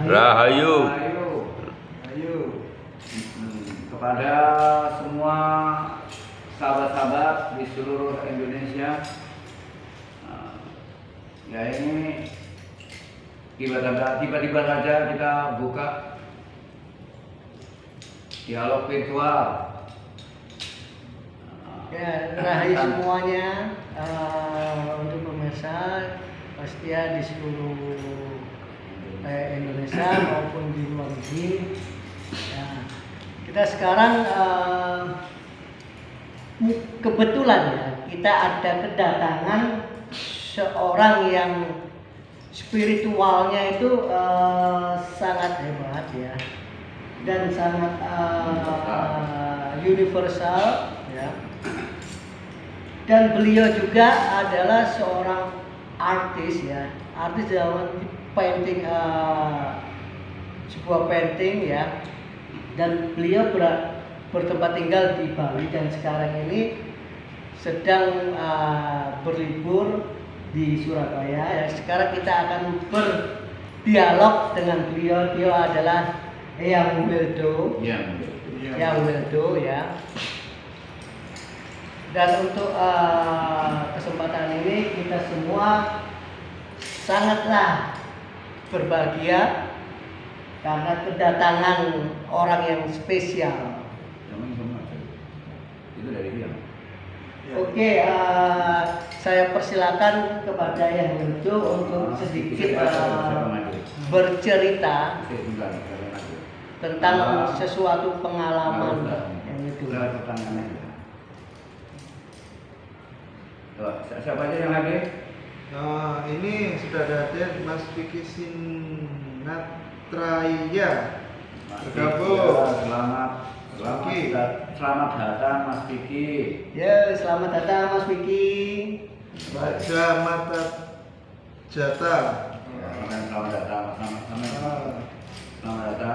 Rahayu. Rahayu. Kepada semua sahabat-sahabat di seluruh Indonesia, ya ini tiba-tiba saja kita buka dialog virtual. Ya, rahayu semuanya untuk pemirsa Pastia di seluruh Indonesia maupun di luar negeri. Ya, kita sekarang kebetulan ya kita ada kedatangan seorang yang spiritualnya itu sangat hebat ya dan sangat universal ya. Dan beliau juga adalah seorang artis ya, artis dalam painting, sebuah painting ya. Dan beliau bertempat tinggal di Bali dan sekarang ini sedang berlibur di Surabaya. Ya, sekarang kita akan berdialog dengan beliau. Beliau adalah Eyang Wildo. Eyang Wildo ya. Dan untuk kesempatan ini kita semua sangatlah berbahagia karena kedatangan orang yang spesial. Itu dari dia. Oke, saya persilakan kepada Eyang Wildo untuk sedikit bercerita tentang sesuatu pengalaman yang itu. Siapa aja yang hadir? Nah, ini sudah hadir Mas Vicky Sinatraya bergabung. Selamat datang Mas Vicky. Ya, selamat datang Mas Vicky. Raja Mata Jata. Selamat datang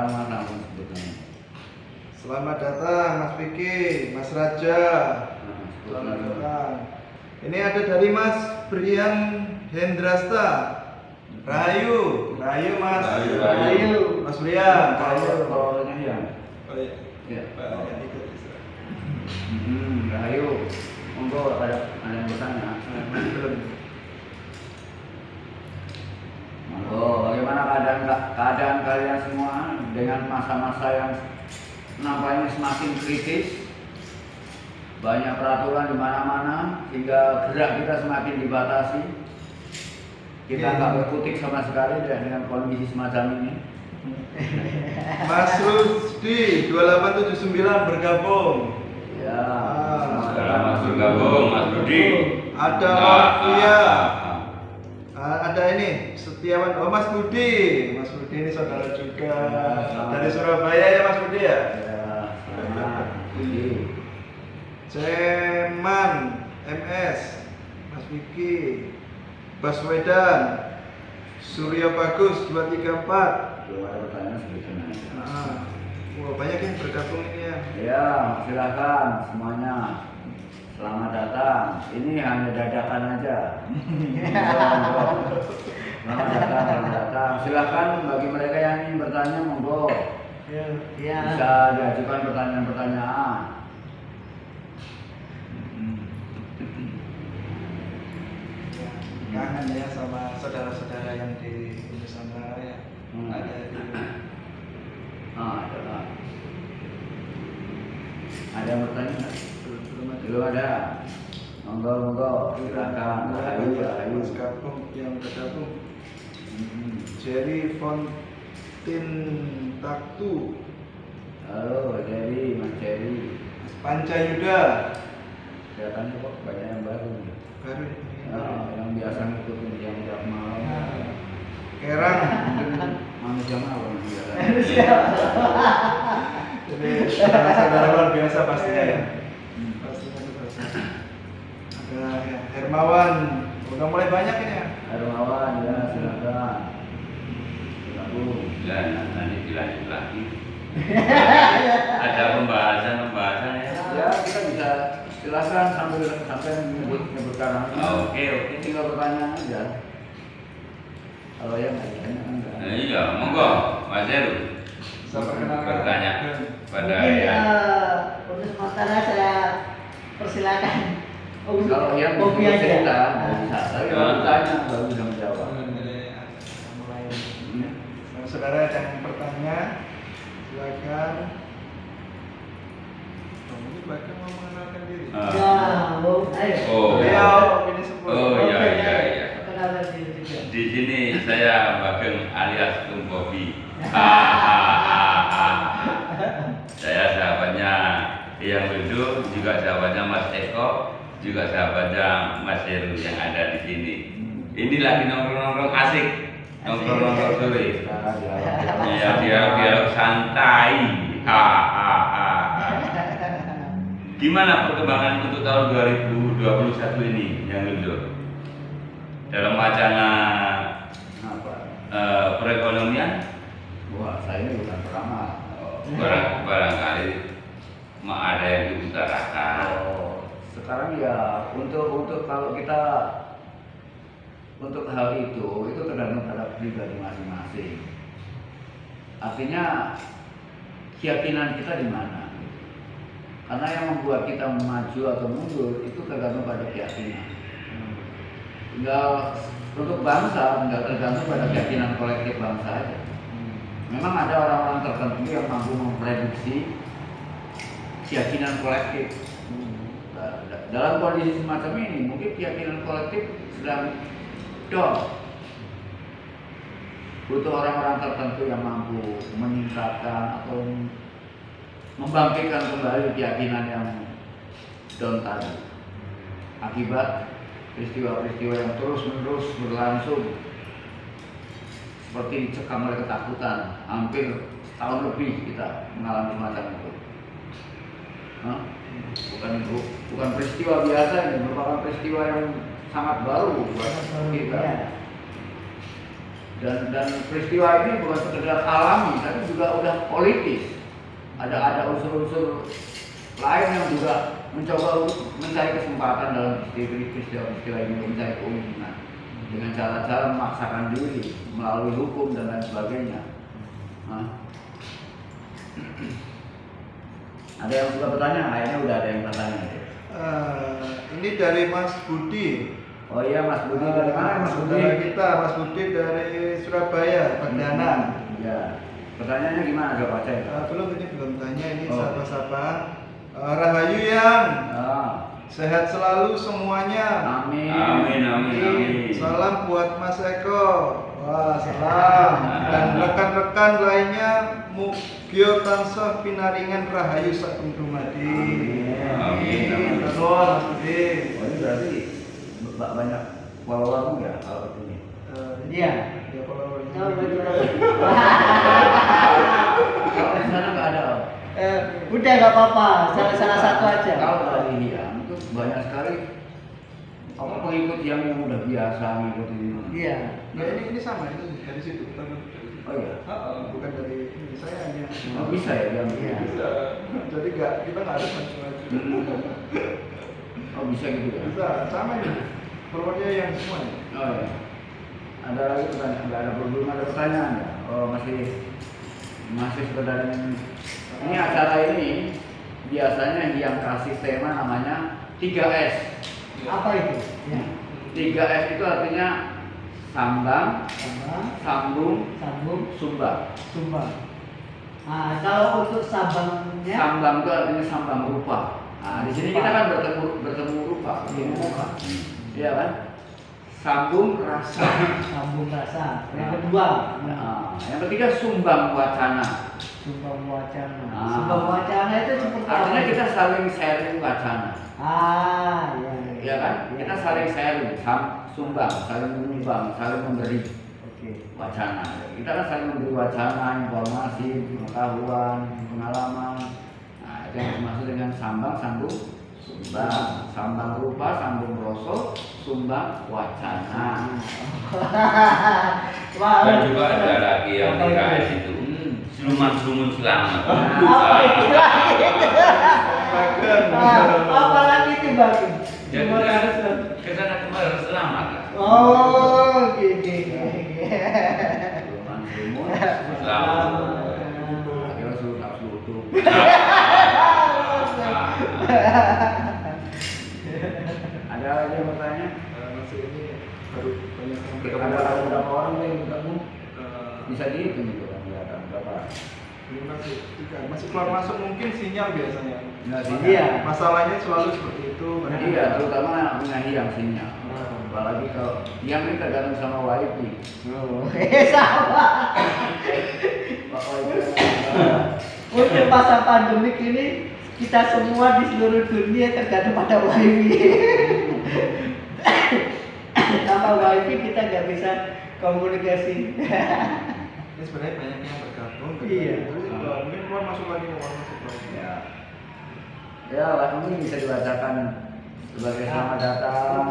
Mas Ampun sebetulnya. Selamat datang Mas Vicky, Mas Raja. Selamat datang. Ini ada dari Mas Brian Hendrasta. Rahayu Mas. Rahayu. Mas Brian. Kalau ya. Oh iya. Ya. Rahayu. Monggo ada yang bertanya. Monggo, bagaimana keadaan kalian semua dengan masa-masa yang nampaknya semakin kritis? Banyak peraturan di mana-mana hingga gerak kita semakin dibatasi. Kita nggak berkutik sama sekali dengan kondisi semacam ini. Mas Rusdi 2879 bergabung. Ya, Selamat bergabung Mas Rudi. Ada Mafia. Ada ini Setiawan. Oh Mas Budi. Mas Budi ini saudara juga dari Surabaya ya Mas Budi ya. selamat. Ceman MS, Mas Vicky, Baswedan, Surya Bagus 234. Belum ada pertanyaan sebetulnya. Wah banyak yang bergabung ini ya. Ya, silakan semuanya. Selamat datang. Ini hanya dadakan aja. Selamat datang. Silakan bagi mereka yang ingin bertanya, monggo. Ya. Bisa diajukan pertanyaan-pertanyaan. Kangen ya sama saudara-saudara yang di Nusantara ya. Ada di Ada yang bertanya nggak? Belum ada. Monggo, silakan. Rahayu. Mas Gabung yang bergabung. Jerry Fontin Taktu. Halo, Jerry, Mas Jerry. Mas Pancayuda. Kelihatannya kok banyak yang baru nih. Baru Yang biasa ngikutin yang tiap malam. Kerang. Manusia malam biasa. Jadi saudara luar biasa pastinya ya. Pastinya itu pasti. Ada ya, Hermawan. Udah mulai banyak ini ya. Hermawan ya, silakan. Gabung. Dan nanti dilanjut lagi. Ada pembahasan ya. Ya, kita bisa silakan sampai menyebutkan Oke. tinggal bertanya aja. Kalau yang nggak ditanya kan enggak. Nah, iya Ya, monggo, Mas Heru. Bisa perkenalkan. Bertanya pada Mungkin ya. untuk sementara saya persilakan. Kalau yang Kopi bisa aja. cerita, bisa. Tapi kalau tanya baru bisa menjawab. Mulai. Saudara ada yang bertanya, silakan. Mungkin bahkan mau mengenalkan diri. Ya, ayo. Oh. Beliau ini sepuluh. Oh, iya, Oke, iya, ayo. iya. Perkenalkan diri juga. Di sini saya Bageng alias Tung Bobi. Saya sahabatnya Yang Windo, juga sahabatnya Mas Eko, juga sahabatnya Mas Heru yang ada di sini. Ini lagi nongkrong-nongkrong asik, nongkrong-nongkrong sore. Ya, dialog santai. Gimana perkembangan untuk tahun 2021 ini, Yang Windo? Dalam wacana Apa? perekonomian, Wah, saya ini bukan peramal. barangkali ada yang diutarakan. Sekarang ya untuk kalau kita untuk hal itu tergantung pada pribadi masing-masing. Artinya keyakinan kita di mana? Karena yang membuat kita maju atau mundur itu tergantung pada keyakinan. Tinggal untuk bangsa tinggal tergantung pada keyakinan kolektif bangsa aja. Memang ada orang-orang tertentu yang mampu memprediksi keyakinan kolektif. Dalam kondisi semacam ini, mungkin keyakinan kolektif sedang down. Butuh orang-orang tertentu yang mampu meningkatkan atau membangkitkan kembali keyakinan yang down tadi. Akibat peristiwa-peristiwa yang terus-menerus berlangsung seperti dicekam oleh ketakutan, hampir setahun lebih kita mengalami semacam itu. Bukan peristiwa biasa, ini merupakan peristiwa yang sangat baru buat kita. Dan peristiwa ini bukan sekedar alami, tapi juga udah politis. Ada unsur-unsur lain yang juga mencoba mencari kesempatan dalam peristiwa-peristiwa ini untuk mencari keuntungan dengan cara-cara memaksakan diri melalui hukum dan lain sebagainya. Ada yang sudah bertanya? Kayaknya udah ada yang bertanya. Ini dari Mas Budi. Oh iya, Mas Budi dari mana, Mas Budi? Saudara kita, Mas Budi dari Surabaya, Padanan. Ya. Pertanyaannya gimana? Coba baca ya. Ini belum tanya, ini Oh. sapa-sapa. Rahayu yang Ah, sehat selalu semuanya. amin. Amin, amin, amin. Salam buat Mas Eko. Wah, salam. Dan rekan-rekan lainnya, Mugio tansah pinaringan rahayu sakum dumadi. Amin, amin. Terus Mas Budi. Oh, ini berarti banyak followermu ya kalau ini. Iya. Ya kalau Tahu betul. Kalau di sana nggak ada. Udah nggak apa-apa, salah satu aja. Kalau dari Hiam itu banyak sekali pengikut yang udah biasa ngikutin ini. Iya. Ya ini sama itu dari situ. Oh iya. Bukan dari ini saya hanya. Oh, bisa ya dia? Iya. Bisa. Jadi kita nggak harus macam-macam. Oh bisa gitu ya? Bisa sama ini. Followernya yang semua nih. Oh iya. Ada lagi pertanyaan? Nggak ada, belum ada pertanyaan ya? Oh masih sekedar ini acara ini biasanya yang kasih tema namanya 3S. Apa itu? Ya. 3S itu artinya sambang, sambung, Sambung, sumbang. sumbang. Nah, kalau untuk sambangnya, Sambang itu artinya sambang rupa. Nah, di sini kita kan bertemu rupa, bertemu muka. Iya kan? Sambung rasa. sambung rasa. Yang kedua, Nah, yang ketiga sumbang wacana. sumbang wacana. Ah. Sumbang wacana itu seperti Artinya apa? kita saling sharing wacana. Iya. Iya kan? Kita saling sharing, sumbang, saling menyumbang, saling memberi Oke. wacana. Kita kan saling memberi wacana, informasi, pengetahuan, pengalaman. Nah, itu yang dimaksud dengan sambang, sambung, sumbang, sambang rupa, sambung rasa, sumbang wacana. Wah, Dan juga ada lagi yang apa itu? dikasih itu Siluman-siluman selamat. Apa itu lagi? Apa lagi itu bang? Jadi Cuma kan harus- kesana kemarin selamat lah. Oh, gini. Siluman-siluman bisa dihitung itu kan kelihatan berapa. Masih keluar masuk mungkin sinyal biasanya. Nggak Iya. sinyal. Masalahnya selalu seperti itu. Iya, terutama punya hiang sinyal. Apalagi kalau yang ini tergantung sama wifi. Oh, sama. Wifi. Untuk masa pandemik ini kita semua di seluruh dunia tergantung pada wifi. Tanpa wifi kita nggak bisa komunikasi. Ini sebenarnya banyak yang bergabung. Iya. Mungkin keluar masuk lagi, keluar masuk lagi. Ya. Ya, lagu ini bisa dibacakan sebagai selamat datang.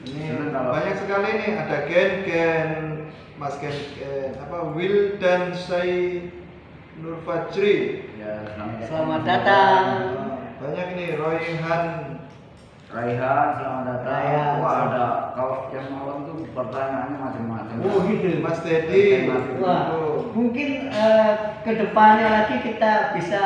Ini Senang kalau- banyak sekali nih, ada Ken, Mas Ken, Will dan Sai Nur Fajri. Ya, Selamat datang. Banyak nih, Royhan. Raihan, selamat datang. Raihan. Wah, ada kalau yang malam tuh pertanyaannya macam-macam. Oh, gitu. Mas Teddy. Wah, mungkin kedepannya lagi kita bisa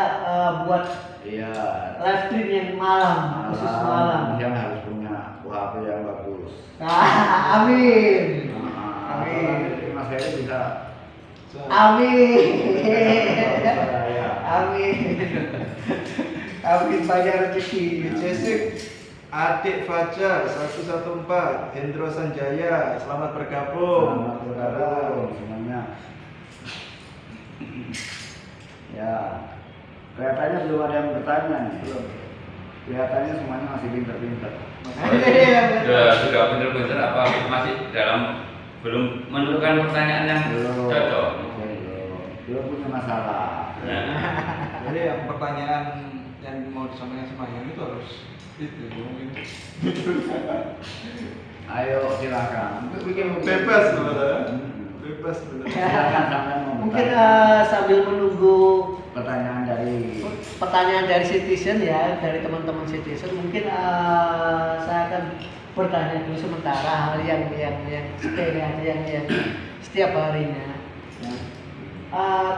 buat Iya. live stream yang malam, khusus malam. Yang harus punya UHP yang bagus. Amin. Nah, Amin. nanti Mas Heri bisa. Amin. Ya. Amin. Amin banyak rezeki. Jessic, Adik Fajar 114, Hendro Sanjaya, selamat bergabung. Selamat bergabung semuanya. Ya, kelihatannya belum ada yang bertanya nih. Belum. Kelihatannya semuanya masih pinter-pinter. Sudah bener-bener apa masih dalam belum menentukan pertanyaan yang Belum. cocok. Belum punya masalah. Nah, Jadi yang pertanyaan yang mau disampaikan sama yang itu harus itu mungkin Ayo silakan. Bikin bebas sebenarnya. Hmm. Bebas sebenarnya. Silakan sampai mau Mungkin bertanya. sambil menunggu Pertanyaan dari pertanyaan dari citizen ya, dari teman-teman citizen, mungkin saya akan bertanya dulu sementara hal yang sepele aja yang setiap harinya. Ya.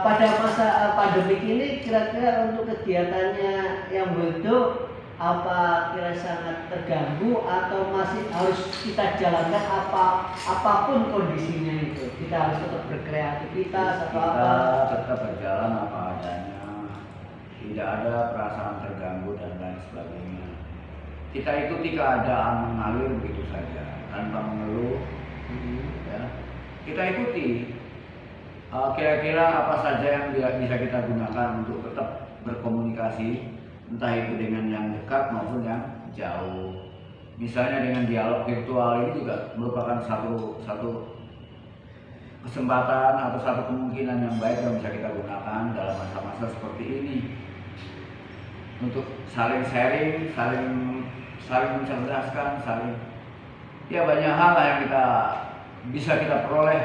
Pada masa pandemik ini kira-kira untuk kegiatannya yang bentuk apa kira sangat terganggu atau masih harus kita jalankan apapun kondisinya itu kita harus tetap berkreativitas atau kita apa. tetap berjalan apa adanya, tidak ada perasaan terganggu dan lain sebagainya. Kita ikuti keadaan mengalir begitu saja tanpa mengeluh. Ya. Kita ikuti kira-kira apa saja yang bisa kita gunakan untuk tetap berkomunikasi, entah itu dengan yang dekat maupun yang jauh. Misalnya dengan dialog virtual ini juga merupakan satu kesempatan atau satu kemungkinan yang baik yang bisa kita gunakan dalam masa-masa seperti ini untuk saling sharing, saling mencerdaskan, ya banyak hal yang bisa kita peroleh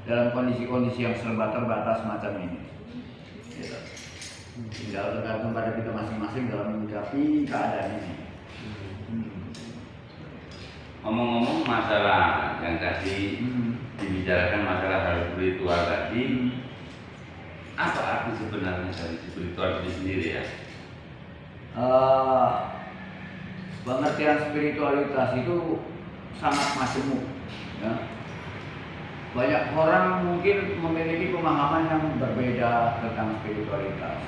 dalam kondisi-kondisi yang serba terbatas macam ini. Gitu. Tinggal tergantung pada kita masing-masing dalam menyikapi keadaan ini. ngomong-ngomong masalah yang tadi dibicarakan masalah hal spiritual tadi, apa arti sebenarnya dari spiritual itu sendiri ya? Pengertian spiritualitas itu sangat majemuk. Ya. Banyak orang mungkin memiliki pemahaman yang berbeda tentang spiritualitas,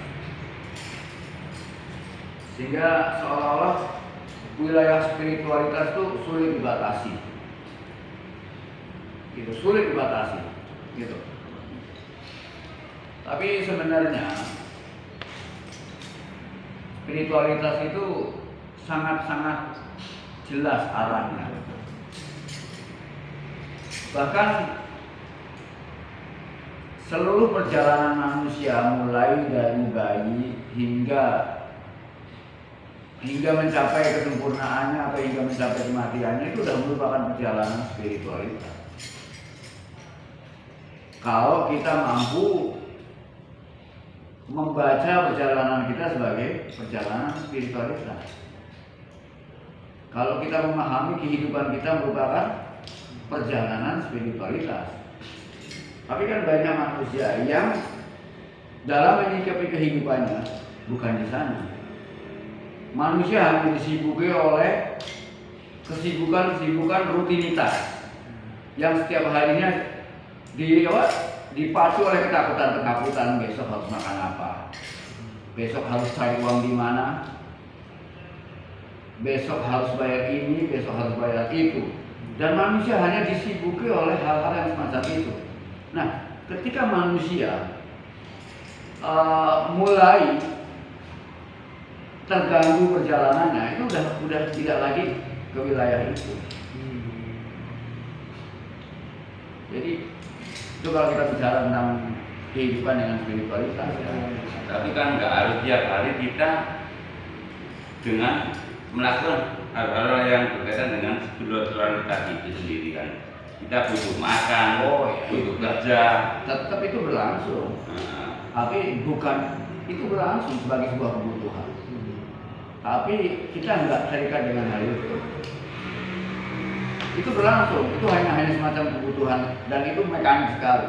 sehingga seolah-olah wilayah spiritualitas itu sulit dibatasi, gitu, sulit dibatasi, gitu. Tapi sebenarnya spiritualitas itu sangat-sangat jelas arahnya. Bahkan seluruh perjalanan manusia mulai dari bayi hingga mencapai kesempurnaannya atau hingga mencapai kematiannya itu sudah merupakan perjalanan spiritualitas. Kalau kita mampu membaca perjalanan kita sebagai perjalanan spiritualitas. Kalau kita memahami kehidupan kita merupakan perjalanan spiritualitas. Tapi kan banyak manusia yang dalam menyikapi kehidupannya bukan di sana. Manusia hanya disibuki oleh kesibukan rutinitas yang setiap harinya dipacu oleh ketakutan besok harus makan apa, besok harus cari uang di mana, besok harus bayar ini, besok harus bayar itu, dan manusia hanya disibuki oleh hal-hal yang semacam itu. Nah, ketika manusia mulai terganggu perjalanannya, itu udah tidak lagi ke wilayah itu. Jadi itu kalau kita bicara tentang kehidupan dengan spiritualitas ya. Tapi kan nggak harus tiap hari kita dengan melakukan hal-hal yang berkaitan dengan spiritualitas itu sendiri kan. Kita butuh makan, butuh kerja, Tetap itu berlangsung. Tapi bukan itu berlangsung sebagai sebuah kebutuhan. Tapi kita nggak terikat dengan hal itu. Itu berlangsung, itu hanya semacam kebutuhan dan itu mekanik sekali.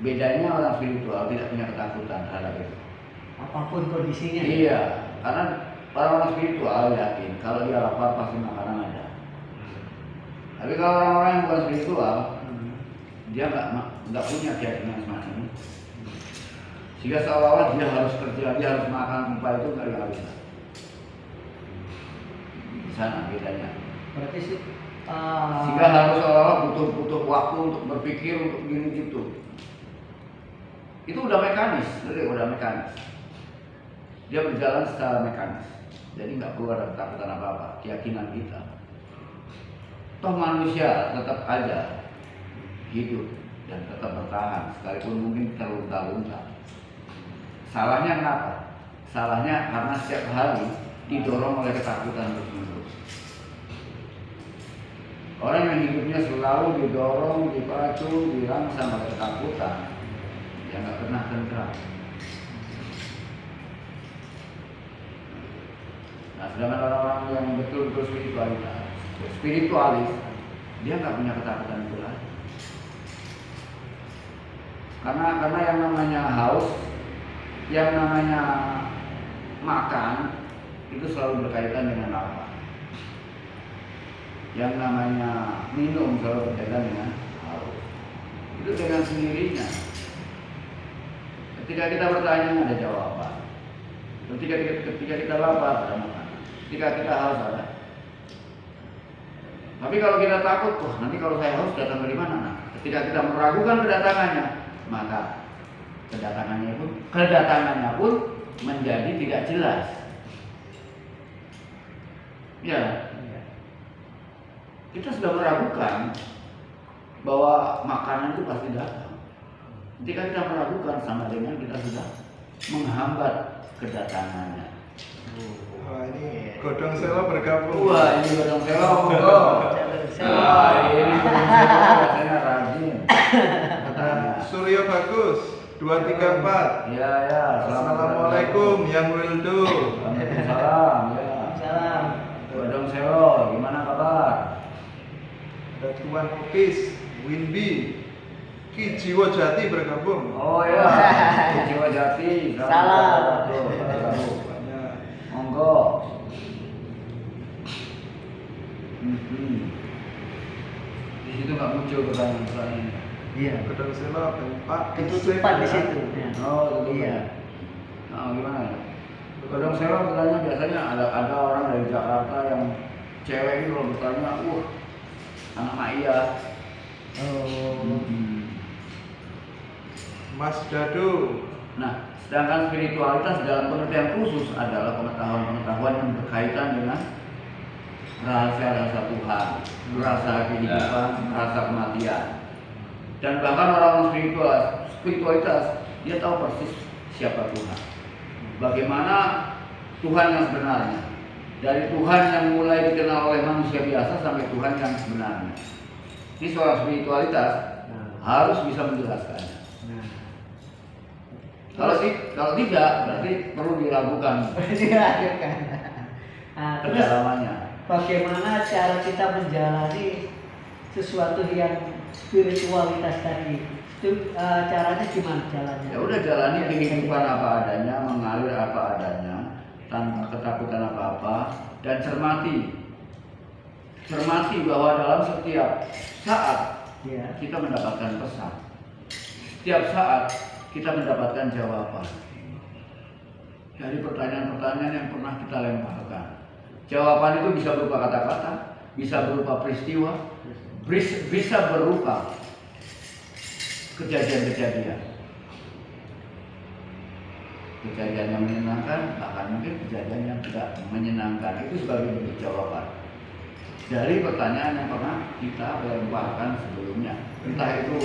Bedanya orang spiritual tidak punya ketakutan terhadap itu. Apapun kondisinya. Iya, karena orang-orang spiritual yakin kalau dia lapar pasti makanan ada. Tapi kalau orang-orang yang bukan spiritual, dia nggak punya keyakinan semacam itu. Sehingga seolah-olah dia harus kerja, dia harus makan, apa itu nggak bisa. Di sana bedanya. Berarti sih Sehingga harus seolah-olah butuh waktu untuk berpikir untuk gini gitu. Itu udah mekanis, udah mekanis. Dia berjalan secara mekanis. Jadi nggak perlu ada ketakutan apa-apa, keyakinan kita. Toh manusia tetap aja hidup dan tetap bertahan, sekalipun mungkin terlunta-lunta. Salahnya kenapa? Salahnya karena setiap hari didorong oleh ketakutan terus-menerus. Orang yang hidupnya selalu didorong, dipacu, dirangsang oleh ketakutan, yang nggak pernah tentram. Nah, sedangkan orang-orang yang betul-betul spiritualis, dia nggak punya ketakutan itu lagi. Karena yang namanya haus, yang namanya makan, itu selalu berkaitan dengan lapar. Yang namanya minum selalu berkaitan dengan haus. Itu dengan sendirinya. Ketika kita bertanya ada jawaban. Ketika kita lapar ada makanan. Ketika kita haus ada. Tapi kalau kita takut, nanti kalau saya haus datang dari mana? Nah, ketika kita meragukan kedatangannya, maka kedatangannya pun menjadi tidak jelas. Ya. Kita sudah meragukan bahwa makanan itu pasti datang. Ketika kita meragukan, sama dengan kita sudah menghambat kedatangannya. Wah, ini Godong Selo bergabung. Wah, ini Godong Selo, monggo. Wah, ini Godong Selo rasanya rajin. Suryo Bagus 234. Ya. Assalamualaikum Yang Wildo. Waalaikumsalam. Ya. Salam. Godong Selo, gimana kabar? Ada Tuan Opis Winby Ki Jiwo Jati bergabung. Oh ya, Jiwa Jati. Salam. Banyak. Monggo. Di situ nggak muncul pertanyaan-pertanyaan. Iya. Godong Selo Pak Ketutupan di situ. Ya. Oh, itu Iya. Nah, gimana? Godong Selo bertanya biasanya ada orang dari Jakarta yang cewek itu kalau bertanya, anak mak iya. Oh. Mas Dado. Nah, sedangkan spiritualitas dalam pengertian khusus adalah pengetahuan yang berkaitan dengan rahasia-rahasia Tuhan, rasa kehidupan, rasa kematian. Dan bahkan orang spiritualitas, dia tahu persis siapa Tuhan. Bagaimana Tuhan yang sebenarnya. Dari Tuhan yang mulai dikenal oleh manusia biasa sampai Tuhan yang sebenarnya. Ini soal spiritualitas harus bisa menjelaskannya. Kalau tidak, berarti perlu diragukan Diragukan. Nah, terus kedalamannya. bagaimana cara kita menjalani sesuatu yang spiritualitas tadi? Itu caranya gimana jalannya? Ya udah jalani kehidupan apa adanya, mengalir apa adanya, tanpa ketakutan apa-apa, dan cermati bahwa dalam setiap saat Ya. kita mendapatkan pesan. Setiap saat kita mendapatkan jawaban dari pertanyaan-pertanyaan yang pernah kita lemparkan. Jawaban itu bisa berupa kata-kata, bisa berupa peristiwa, bisa berupa kejadian-kejadian. Kejadian yang menyenangkan, bahkan mungkin kejadian yang tidak menyenangkan, itu sebagai bentuk jawaban dari pertanyaan yang pernah kita lemparkan sebelumnya. Entah itu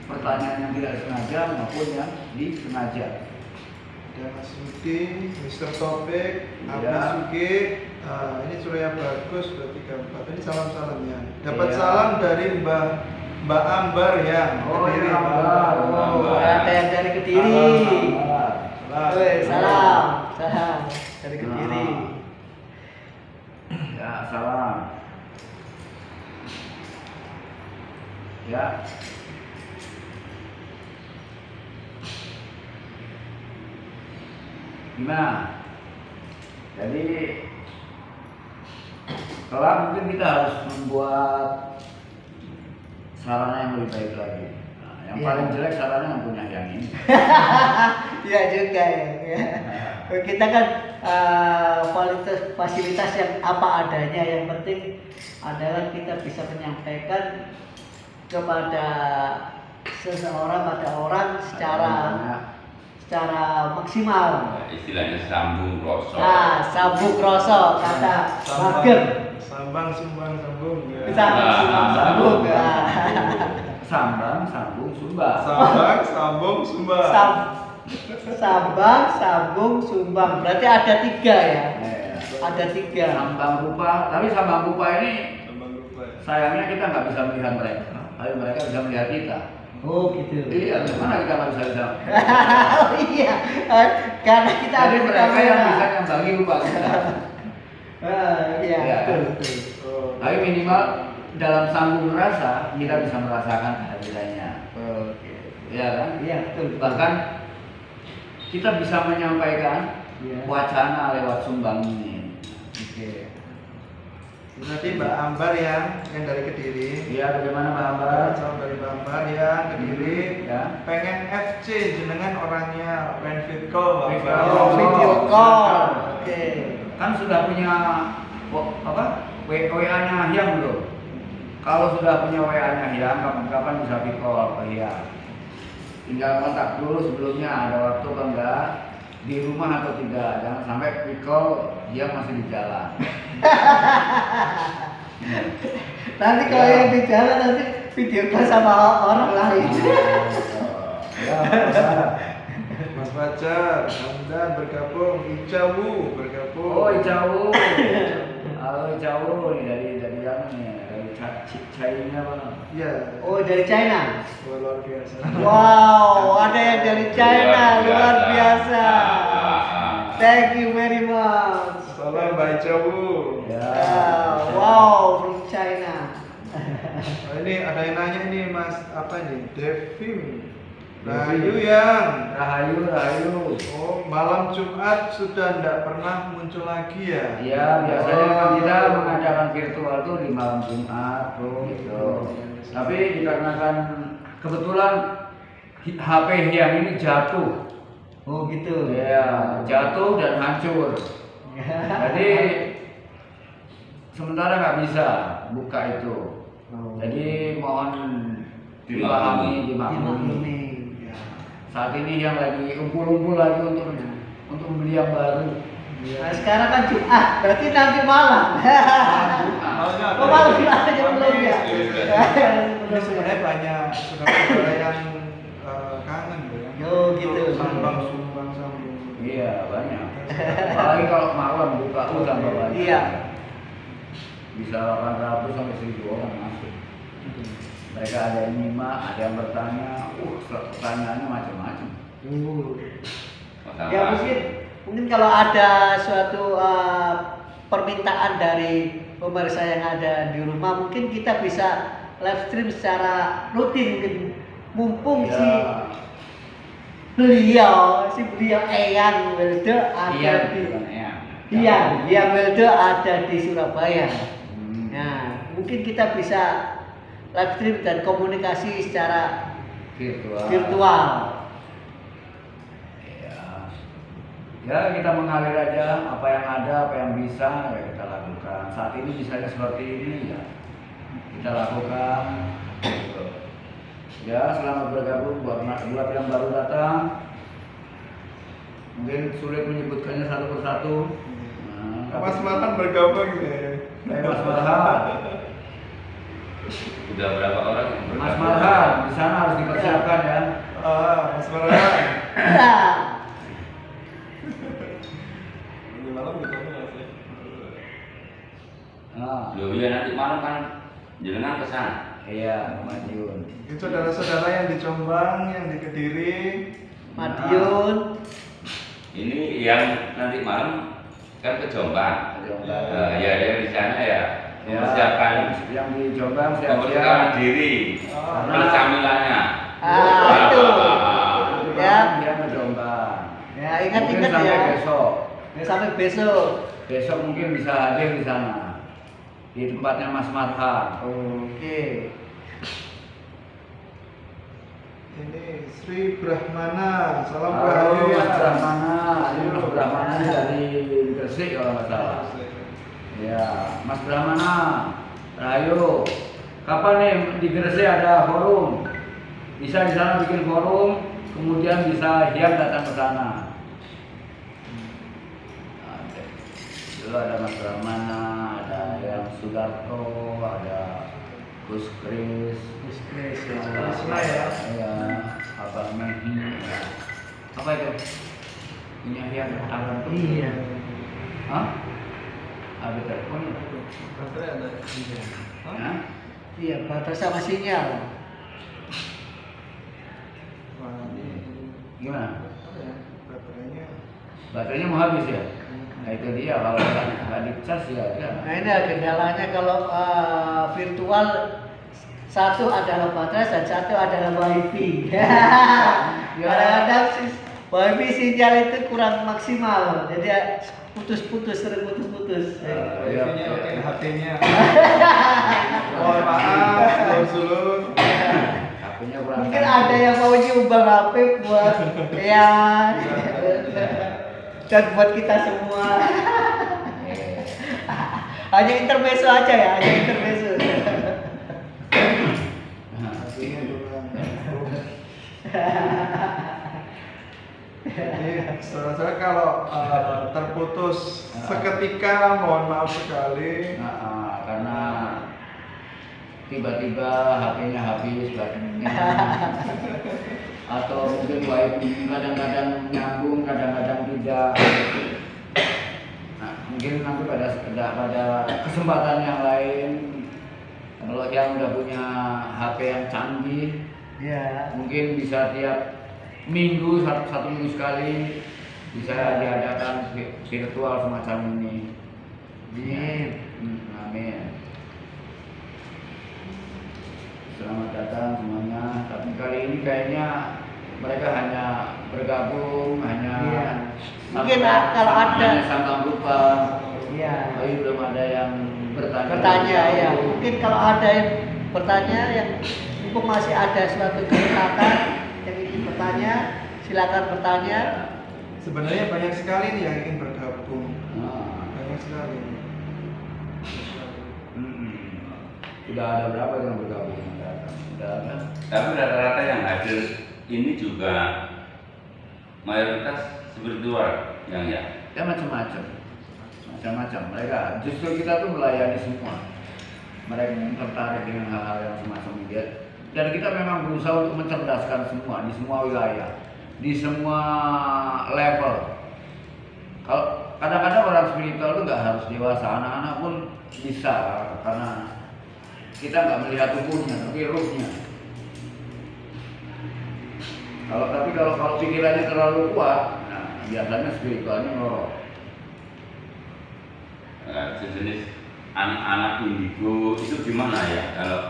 pertanyaan yang tidak sengaja maupun yang disengaja. Ada Mas Rudi, Mr. Topik, Abdi Ya. Sugi, ini Surya Bagus, berarti keempat. Ini salam-salamnya. Dapat Ya. salam dari Mbak Ambar ya. Oh, Kediri, ya, Mbak Ambar. Oh, ada yang dari Kediri. Woi, salam dari Kediri. Ya, salam. Ya. Gimana? Jadi kelak mungkin kita harus membuat sarana yang lebih baik lagi. Nah, yang Iya. paling jelek sarana yang punya yang ini. Iya juga ya. Kita kan fasilitas yang apa adanya, yang penting adalah kita bisa menyampaikan kepada seseorang, pada orang secara maksimal. Istilahnya sambung rosok. Nah, sabuk rosok kata Bagem. Sambang, sumbang, sambung. Ya. Sambung. Sambang, sambung, sumbang. Sambang, sambung, sumbang. Sambang, sambung, sumbang. Berarti ada 3 ya? Ada 3. Sambang rupa, tapi sambang rupa ini Sambang lupa. sayangnya kita nggak bisa melihat mereka, tapi mereka bisa melihat kita. Oh gitu. Iya, gimana kita nggak bisa lihat? Oh iya, karena kita Jadi ada mereka yang kamera. bisa nyambangi rupa kita. Iya, Iya. betul. Oh. Tapi minimal dalam sambung rasa kita bisa merasakan kehadirannya. Oke. Iya kan? Iya, betul. Bahkan kita bisa menyampaikan Iya. wacana lewat sumbang ini. Oke. Berarti Mbak Ambar ya, yang dari Kediri. Iya, bagaimana Mbak Ambar? Salam dari Mbak Ambar ya, Kediri. Ya. Pengen FC jenengan orangnya, pengen fit call Mbak Fit Ambar. call. Oh, video call. Oke. Kan sudah punya WA-nya Hyang belum? Kalau sudah punya WA-nya Hyang, kapan-kapan bisa di call ke Hyang. Tinggal kontak dulu sebelumnya, ada waktu apa enggak, di rumah atau tidak. Jangan sampai di call Hyang masih di jalan. Nanti kalau yang di jalan nanti video call sama orang lain. Ya, Mas Fajar, Hamdan bergabung, Icawu bergabung. oh Icawu, halo Icawu nih dari mana nih? Dari China mana? Iya. Oh, dari China. Oh, luar biasa. Wow, ada yang dari China, luar biasa. Ah. Thank you very much. Salam Mbak Icawu. Ya. Wow, from China. Nah, ini ada yang nanya ini Mas, apa ini? Devim. Rahayu yang. Rahayu. Oh, malam Jumat sudah tidak pernah muncul lagi ya? Iya, biasanya memang kita mengadakan virtual tuh di malam Jumat tuh gitu. Tapi dikarenakan kebetulan HP yang ini jatuh. Oh gitu. Ya, jatuh dan hancur. Jadi sementara nggak bisa buka itu. Oh. Jadi mohon dipahami, dimaklumi. Dimaklumi. Ya. Saat ini yang lagi kumpul-kumpul lagi untuk membeli yang baru. Nah, sekarang kan Jumat, berarti nanti malam. Malamnya ada. Oh, malam aja belum ya. Ini sebenarnya banyak saudara-saudara yang kangen ya. Oh, gitu. Sambang, sumbang, sambung. Iya banyak. Apalagi kalau malam buka tuh tambah banyak. Iya. Bisa 800 sampai 1000 orang masuk. Mereka ada yang nyimak, ada yang bertanya. Pertanyaannya macam-macam. Ya mungkin kalau ada suatu permintaan dari pemirsa yang ada di rumah, mungkin kita bisa live stream secara rutin mungkin, mumpung Ya. si beliau Eyang Wilde ada Iya, di bukan Eyang. Eyang Wilde ada di Surabaya. Hmm. Nah, mungkin kita bisa live stream dan komunikasi secara virtual. Ya kita mengalir aja apa yang ada, apa yang bisa ya kita lakukan. Saat ini misalnya seperti ini ya kita lakukan. Ya selamat bergabung buat yang baru datang. Mungkin sulit menyebutkannya satu persatu. Mas Marhan bergabung ya. Mas Marhan. Udah berapa orang yang Mas bergabung? Marhan di sana harus dipersiapkan ya. Mas Marhan. Ya. Ini malam kita Loh iya nanti malam kan jenengan ke sana. Iya, Madiun. Itu saudara-saudara yang di Jombang, yang di Kediri. Madiun. Ini yang nanti malam kan ke Jombang. Ya yang di sana ya mempersiapkan yang di Jombang mempersiapkan diri Karena- camilannya. Itu. Ya. Dia ke Jombang. Ya, ingat-ingat Mungkin sampai ya. besok. Ya, sampai besok. Besok mungkin bisa hadir di sana. Di tempatnya Mas Marhan. Oke. Ini Sri Brahmana. Salam Halo rahayu ya. Mas Brahmana. Ini Mas Brahmana dari Gresik kalau nggak salah. Ya, Mas Brahmana. Ayo. Kapan nih di Gresik ada forum? Bisa di sana bikin forum, kemudian bisa Hyang datang ke sana. Dulu ada Mas Brahmana, ada yang Sudarto, ada Gus Kris, ada Krisna ya. ya, Abang Mehi. Apa itu? Punya Hyang Abang tuh? Iya. Hah? Ada telepon? Baterai ada. Hah? Iya, batas sama sinyal. Wah, ini Gimana? apa ya? Baterainya. Baterainya mau habis ya? Nah itu dia kalau nggak dicas ya. Nah ini kendalanya kalau virtual, satu adalah baterai dan satu adalah wifi. Kadang-kadang wifi sinyal itu kurang maksimal, jadi ya putus-putus, sering putus-putus. Wifi-nya oke, HP-nya. Mohon maaf, dulu. HP-nya kurang. Mungkin ada yang mau nyumbang HP buat ya dan buat kita semua. Hanya intermezzo aja ya, hanya intermezzo. HP-nya kurang. Jadi saudara-saudara kalau terputus seketika mohon maaf sekali. Karena tiba-tiba HP-nya habis baterainya. Atau mungkin wifi kadang-kadang nyambung, kadang-kadang tidak. Nah, mungkin nanti pada kesempatan yang lain, kalau yang udah punya HP yang canggih, Ya. mungkin bisa tiap minggu satu minggu sekali bisa diadakan virtual semacam ini. Amin. Amin. Selamat datang semuanya. Tapi kali ini kayaknya mereka hanya bergabung, hanya Iya. Mungkin kalau ada- hanya santang lupa. Iya. Tapi belum ada yang Bertanya ya. Mungkin kalau ada yang bertanya, yang mumpung masih ada suatu kesempatan yang ingin bertanya, silakan bertanya. Sebenarnya banyak sekali nih yang ingin bergabung. Nah, Banyak sekali. Sudah ada berapa yang bergabung? Sudah ada. Tapi rata-rata yang hadir ini juga mayoritas spiritual yang ya. Ya macam-macam mereka. Justru kita tuh melayani semua. Mereka tertarik dengan hal-hal yang semacam ini. Dan kita memang berusaha untuk mencerdaskan semua di semua wilayah, di semua level. Kalau kadang-kadang orang spiritual itu nggak harus dewasa, anak-anak pun bisa karena kita nggak melihat tubuhnya, tapi ruhnya. Kalau pikirannya terlalu kuat, nah, biasanya spiritualnya ngorok. Sejenis anak-anak indigo itu gimana ya kalau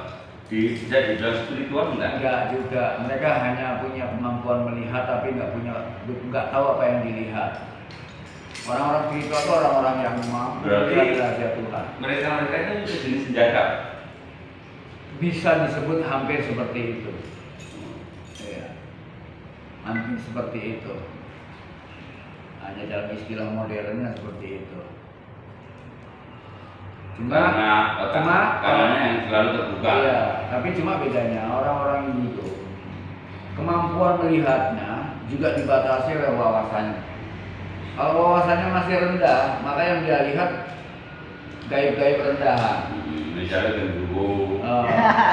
bisa dibilang spiritual enggak? Enggak juga, mereka hanya punya kemampuan melihat tapi nggak tahu apa yang dilihat. Orang-orang spiritual itu orang-orang yang mampu Berarti- melihat rahasia Tuhan. Mereka itu sejenis senjata. bisa disebut hampir seperti itu. Ya, hampir seperti itu. Hanya dalam istilah modernnya seperti itu. Karena yang selalu terbuka. Iya, tapi cuma bedanya orang-orang ini itu kemampuan melihatnya juga dibatasi oleh wawasannya. Kalau wawasannya masih rendah, maka yang dia lihat gaib-gaib rendahan. Misalnya gendruwo, Oh.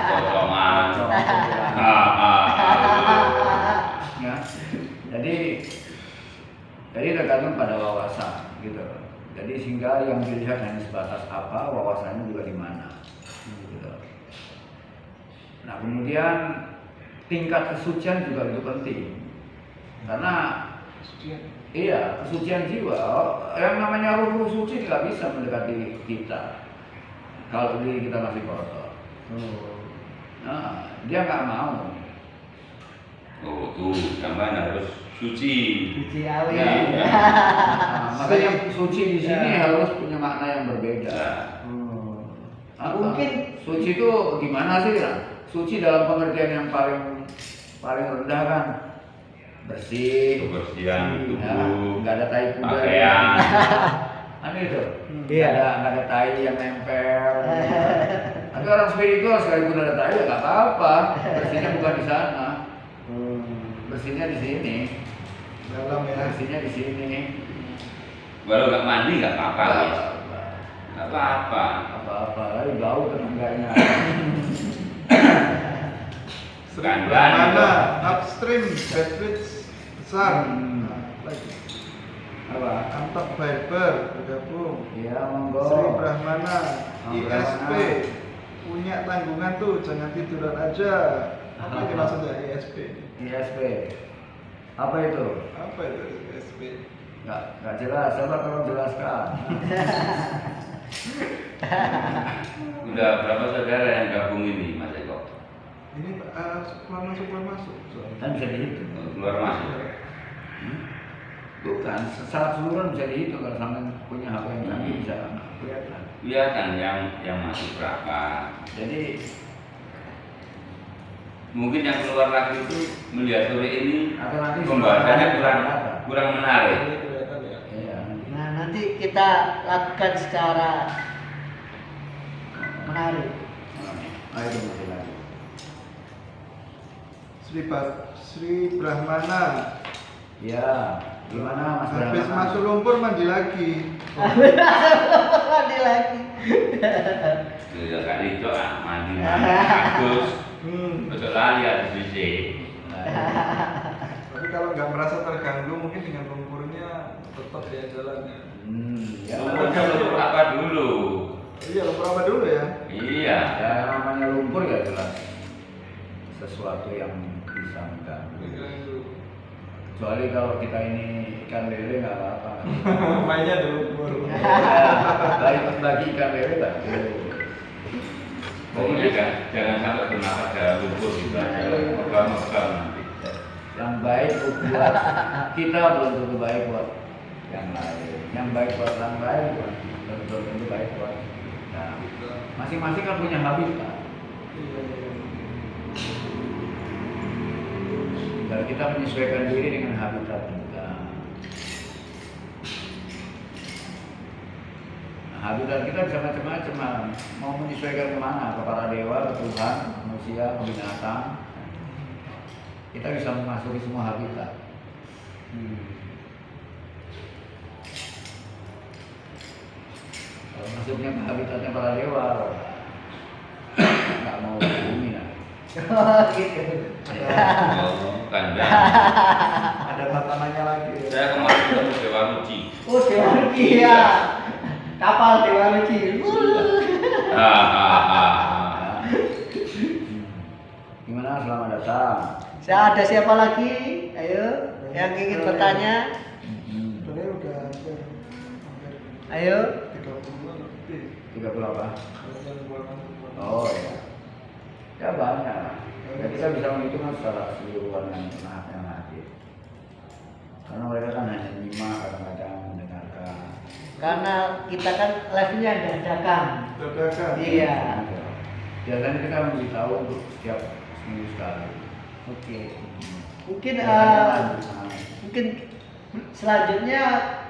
potongan. Ya. Jadi tergantung pada wawasan gitu. Jadi sehingga yang dilihat hanya sebatas apa, wawasannya juga di mana. Gitu. Nah kemudian tingkat kesucian juga itu penting. Karena iya, kesucian jiwa. Yang namanya ruh suci nggak bisa mendekati kita kalau diri kita masih kotor. Nah, dia nggak mau. Oh tuh, sampai harus suci. Suci awi. Ya. Nah, makanya suci di sini harus punya makna yang berbeda. Apa? Mungkin Suci itu gimana sih? Ra? Suci dalam pengertian yang paling rendah kan bersih, Kebersihan ya, tubuh, nggak ada tai kuda, pakaian. aneh itu, Iya. nggak ada tai yang nempel. Tapi orang spiritual sekalipun ada tai ya nggak apa-apa, bersihnya bukan di sana, bersihnya di sini, Dalam ya. bersihnya di sini. Walau nggak mandi nggak apa-apa, Nggak wis. apa-apa. Nggak apa-apa. Apa-apa, lagi bau tetangganya. Sri Kandan. Brahmana, upstream, bedrich besar. Hmm. Nah, lagi. Apa? Antok Fiber bergabung. Iya, monggo. Sri Brahmana, Oh, ISP, Brahmana. punya tanggungan tuh, jangan tiduran aja. Apa ini maksudnya ISP? ISP. Apa itu? Apa itu ISP? Nggak jelas, coba tolong jelaskan. Udah berapa saudara yang gabung ini, Mas Eko? Ini keluar masuk. Kan bisa dihitung. Keluar masuk. Bukan, secara keseluruhan bisa dihitung. Kalau sampai punya HP yang canggih bisa kelihatan. Kelihatan yang masuk berapa. Jadi Mungkin yang keluar lagi itu melihat sore ini atau nanti pembahasannya kelihatan. kurang menarik. Ini kelihatan ya. Iya. Nah, nanti kita lakukan secara menarik. Ayo masih lagi. Sri Brahmana, Ya, gimana Mas habis Brahmana? masuk lumpur mandi lagi. Mandi lagi. Ya kali itu mandi bagus. Betul lali ada sisi. Tapi kalau nggak merasa terganggu, mungkin dengan lumpurnya tetap ya jalannya. Ya, Lumpur apa dulu? Iya, lumpur apa dulu ya? Iya. ya namanya lumpur ya jelas sesuatu yang bisa mengganggu. Terganggu. Kecuali kalau kita ini ikan lele nggak apa-apa. Mainnya di lumpur. Bagi ikan lele nggak boleh. Pokoknya jangan sampai bernafas dalam lumpur gitu aja. Megang nanti. Yang baik buat kita belum tentu baik buat yang lain. Yang baik buat orang lain belum tentu baik buat kita. Masing-masing kan punya habitat. Tinggal kita menyesuaikan diri dengan habitat kita. Nah, habitat kita bisa macam-macam. Mau menyesuaikan kemana? Ke para dewa, ke Tuhan, manusia, ke binatang. Kita bisa memasuki semua habitat. Kalau masuknya ke habitatnya para dewa, nggak mau ke bumi lah. Oh, gitu. Oh, kandang. Ada tantangannya lagi. Saya kemarin ketemu Dewa Ruci. Oh, Dewa Ruci ya. Kapal Dewa Ruci. Gimana? Selamat datang. Saya ada siapa lagi? Ayo, yang ingin bertanya. Sebenarnya udah hampir Ayo. 30-an lebih. 30 apa? Yang keluar masuk. Oh ya. Ya banyak. Ya, kita bisa menghitung secara keseluruhan yang hadir. Karena mereka kan hanya nyimak, kadang-kadang mendengarkan. Karena kita kan live-nya dadakan. Dadakan. Iya. Biasanya kita memberitahu untuk setiap seminggu sekali. Oke. Mungkin Biasanya mungkin selanjutnya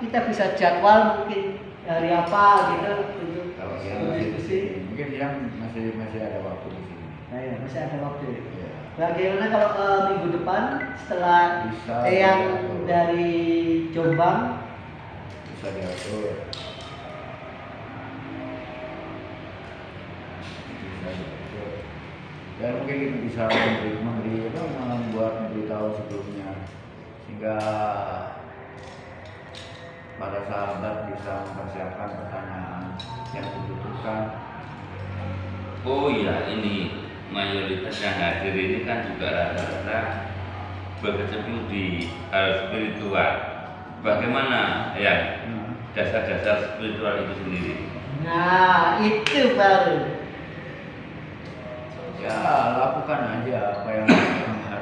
kita bisa jadwal mungkin hari apa gitu untuk kalau yang masih diskusi. mungkin yang masih ada waktu di sini. Nah, ya, masih ada waktu. Ya. Bagaimana kalau minggu depan setelah Bisa, yang bisa. dari Jombang? Bisa diatur. Bisa diatur. Dan mungkin kita bisa membuat memberitahu sebelumnya sehingga para sahabat bisa mempersiapkan pertanyaan yang dibutuhkan. Oh iya, ini mayoritas yang hadir ini kan juga rata-rata berkecimpung di hal spiritual. Bagaimana ya dasar-dasar spiritual itu sendiri? Nah, itu baru. Ya lakukan aja apa yang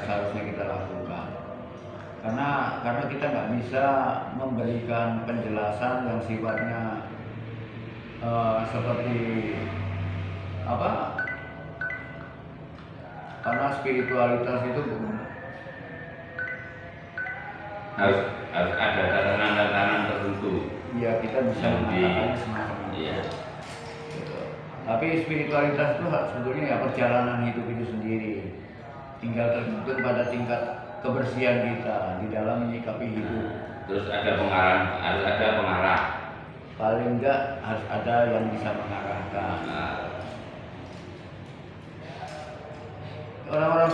seharusnya kita lakukan. Karena kita nggak bisa memberikan penjelasan yang sifatnya seperti apa? Karena spiritualitas itu Harus ada tatanan-tatanan tertentu. ya kita bisa Yang di- mengatakannya semacam itu. Iya. Gitu. Tapi spiritualitas itu sebetulnya ya perjalanan hidup itu sendiri. Tinggal tergantung pada tingkat kebersihan kita di dalam menyikapi hidup. Terus ada pengarah, harus ada pengarah. Paling enggak harus ada yang bisa mengarahkan. Nah, Orang-orang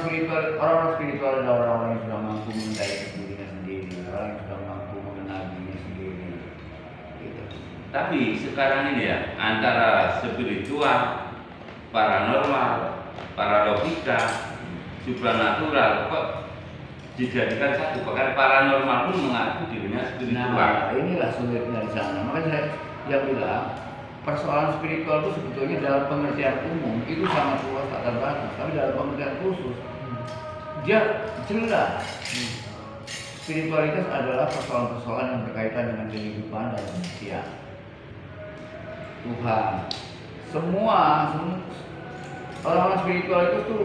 spiritual adalah orang-orang yang sudah mampu mengendalikan dirinya sendiri, orang yang sudah mampu mengenal dirinya sendiri. Gitu. tapi sekarang ini ya antara spiritual, paranormal, paralogika, supranatural kok dijadikan satu. Bahkan paranormal pun mengaku dirinya spiritual. Nah, inilah sulitnya di sana. Makanya saya yang bilang persoalan spiritual itu sebetulnya dalam pengertian umum itu sangat luas tak terbatas, tapi dalam pengertian khusus dia jelas. Spiritualitas adalah persoalan-persoalan yang berkaitan dengan kehidupan dan manusia. Tuhan, semua orang-orang spiritual itu tuh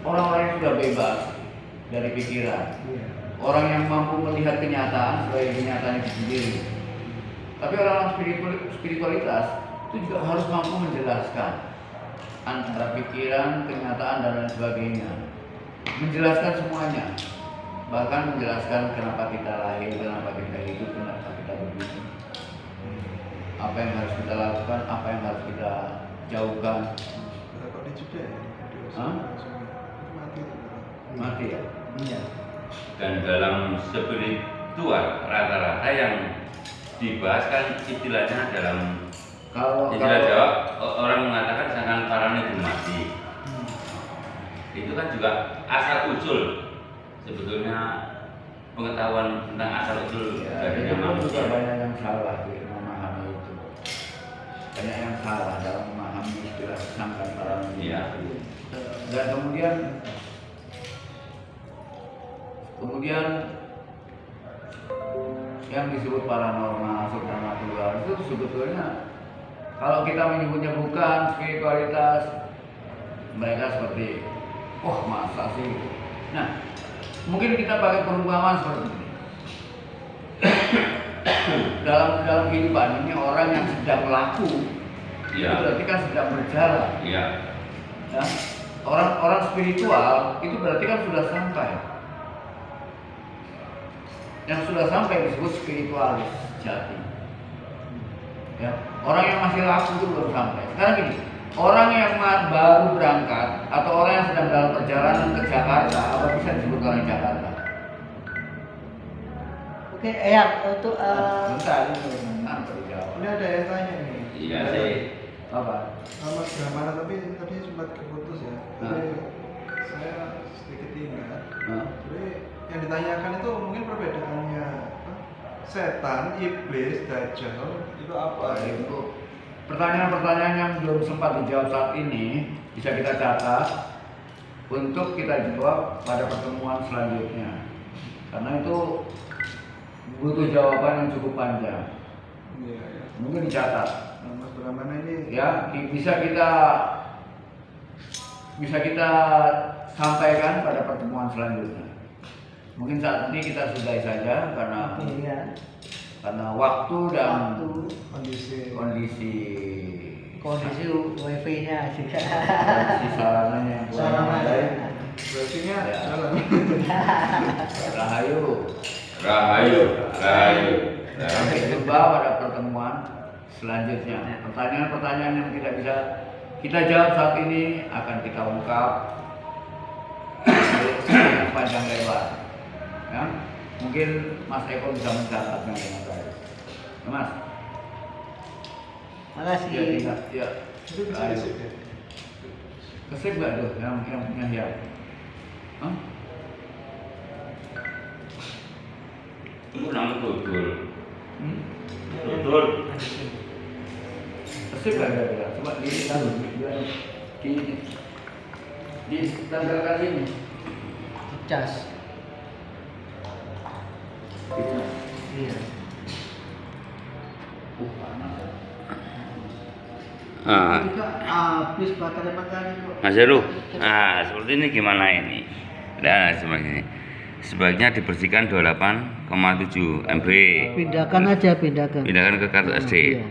orang-orang yang sudah bebas dari pikiran, orang yang mampu melihat kenyataan sebagai kenyataan itu sendiri. Tapi orang spiritualitas itu juga harus mampu menjelaskan antara pikiran, kenyataan dan lain sebagainya. Menjelaskan semuanya, bahkan menjelaskan kenapa kita lahir, kenapa kita hidup, kenapa kita begini, apa yang harus kita lakukan, apa yang harus kita jauhkan. Kok di Jogja ya? Hah? Mati. Mati ya? Iya. Dan dalam spiritual rata-rata yang dibahas kan istilahnya dalam istilah Jawa orang mengatakan sangkan parane mati. Itu kan juga asal usul sebetulnya pengetahuan tentang asal usul Ya, dari itu pun juga manusia. banyak yang salah di memahami itu. Banyak yang salah dalam memahami istilah sangkan parane. Iya. Dan kemudian yang disebut paranormal, supranatural itu sebetulnya kalau kita menyebutnya bukan spiritualitas, mereka seperti, oh masa sih? Nah, mungkin kita pakai perumpamaan seperti ini. dalam kehidupan ini orang yang sedang laku, Iya. itu berarti kan sedang berjalan. Iya. Ya. Orang spiritual itu berarti kan sudah sampai. Yang sudah sampai disebut spiritualis sejati. Ya. Orang yang masih laku itu belum sampai. Sekarang gini, orang yang baru berangkat atau orang yang sedang dalam perjalanan ke Jakarta, apa bisa disebut orang Jakarta? Oke, ya untuk Bentar, ini nanti dijawab. Ini ada yang tanya nih. Iya sih. Apa? Mas Brahmana tapi tadi sempat keputus ya. Jadi saya sedikit ingat. Hah? Jadi yang ditanyakan itu mungkin perbedaannya apa? Setan, iblis, dajjal itu apa? Itu pertanyaan-pertanyaan yang belum sempat dijawab saat ini bisa kita catat untuk kita jawab pada pertemuan selanjutnya. Karena itu butuh jawaban yang cukup panjang. Iya, ya. Mungkin dicatat. Nah, Mas Brahmana ini Ya, bisa kita bisa kita sampaikan pada pertemuan selanjutnya. Mungkin saat ini kita sudahi saja Iya. karena waktu dan Waktu, Kondisi. kondisi wifi-nya juga. kondisi sarananya yang kurang Sarana. memadai. Berartinya Ya. jalan. Rahayu. Rahayu, rahayu, Sampai rahayu. jumpa pada pertemuan selanjutnya. Pertanyaan-pertanyaan yang tidak bisa kita jawab saat ini akan kita ungkap dengan panjang lebar. Ya, mungkin Mas Eko bisa mencatatnya dengan baik. Ya, Mas. Makasih. Ya, tinggal. Ya. Itu bisa Ayo. disip ya? Kesip nggak tuh yang punya hiam? Hah? Itu namanya tutul. Hmm? Tutul. Kesip nggak ada? Coba ditempelkan sini. Cas. Gitu. Iya. Panas ya. Ah, Juga habis baterai makanya kok. Mas Heru, seperti ini gimana ini? Nah, sebaiknya sebaiknya dibersihkan 28,7 MB. Pindahkan aja, pindahkan. Pindahkan ke kartu SD. Iya.